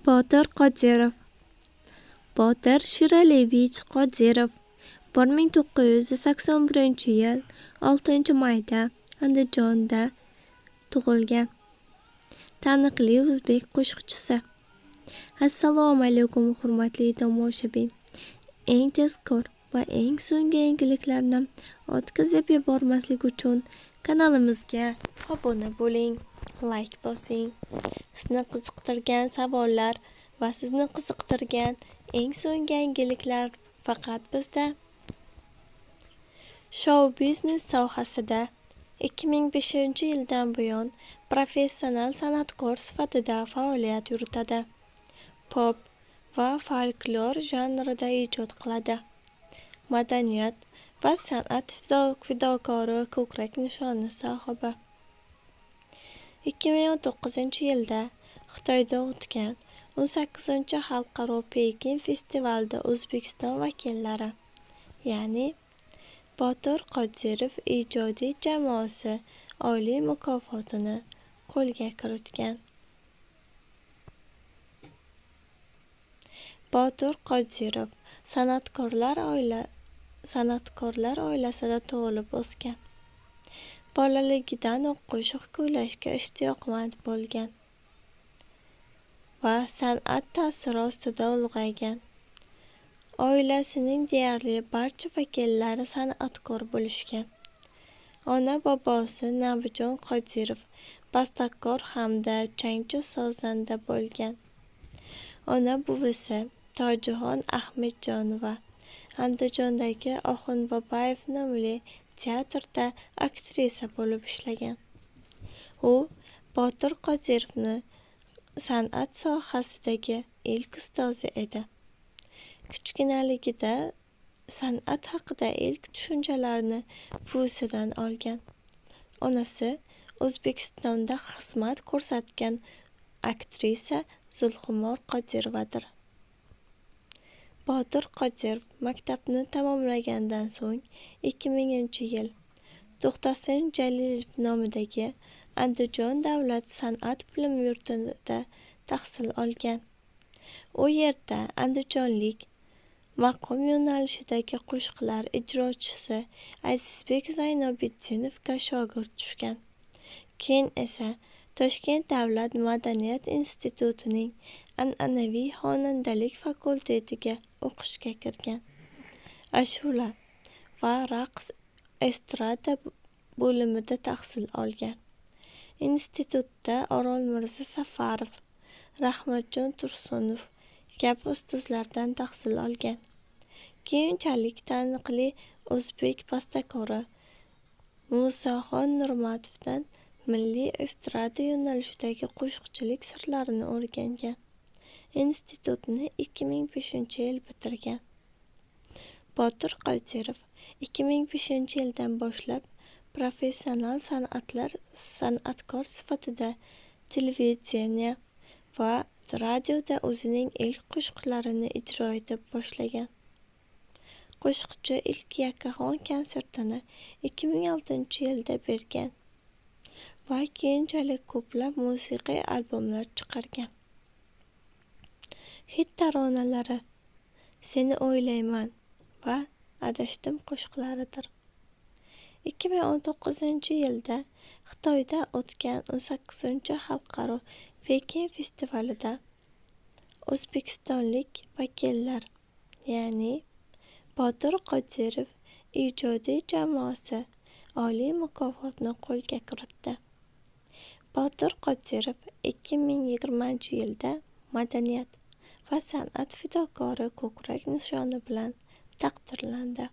Botir Qodirov. Botir Shiralevich Qodirov 1981-yil 6-mayda Andijonda tug'ilgan. Taniqli o'zbek qo'shiqchisi. Assalomu alaykum hurmatli tomoshabin. Eng tezkor va eng so'nggi yangiliklarni o'tkazib yubormaslik uchun kanalimizga obuna bo'ling, like bosing. Sizni qiziqtirgan savollar va sizni qiziqtirgan eng so'nggi yangiliklar faqat bizda. Shou-biznes sohasida 2005-yildan buyon professional san'atkor sifatida faoliyat yuritadi. Pop va folklor janrida ijod qiladi. Madaniyat va san'at fidokori ko'krak nishoni sohibi. 2019-yilda Xitoyda o'tgan 18-xalqaro Pekin festivalida O'zbekiston vakillari, ya'ni Botir Qodirov ijodiy jamoasi oliy mukofotini qo'lga kiritgan. Botir Qodirov san'atkorlar oilasida tug'ilib o'sgan. Bolaligidan qo'shiq kuylashga ishtiyoqmand bo'lgan va san'at ta'siri ostida ulg'aygan. Oilasining deyarli barcha vakillari san'atkor bo'lishgan. Ona-bobosi Nabijon Qodirov bastakor hamda changchi sozanda bo'lgan. Ona buvisi Tojixon Ahmedjonova Andijondagi Oxunbobayev nomli teatrda aktrisa bo'lib ishlagan. U Botir Qodirovni san'at sohasidagi ilk ustozi edi. Kichkinaligida san'at haqida ilk tushunchalarni buvisidan olgan. Onasi O'zbekistonda xizmat ko'rsatgan aktrisa Zulxumor Qodirovadir. Botir Qodirov maktabni tamomlagandan so'ng 2000-yil To'xtasin Jalilov nomidagi Andijon davlat san'at bilim yurtida tahsil olgan. U yerda andijonlik maqom yo'nalishidagi qo'shiqlar ijrochisi Azizbek Zaynobiddinovga shogird tushgan. Keyin esa Toshkent davlat madaniyat institutining an'anaviy xonandalik fakultetiga o'qishga kirgan. Ashula va raqs estrada bo'limida tahsil olgan. Institutda Orolmirzo Safarov, Rahmatjon Tursunov kabi ustozlardan tahsil olgan. Keyinchalik taniqli o'zbek bastakori Musaxon Nurmatovdan milliy estrada yo'nalishidagi qo'shiqchilik sirlarini o'rgangan. Institutni 2005-yil bitirgan. Botir Qodirov 2005-yildan boshlab professional san'atkor sifatida televideniya va radioda o'zining ilk qo'shiqlarini ijro etib boshlagan. Qo'shiqchi ilk yakkaxon konsertini 2006-yilda bergan va keyinchalik ko'plab musiqiy albomlar chiqargan. Hit taronalari Seni o'ylayman va Adashdim qo'shiqlaridir. 2019-yilda Xitoyda o'tgan 18-xalqaro Pekin festivalida o'zbekistonlik vakillar, ya'ni Botir Qodirov ijodiy jamoasi oliy mukofotni qo'lga kiritdi. Botir Qodirov 2020-yilda madaniyat va san'at fidokori ko'krak nishoni bilan taqdirlandi.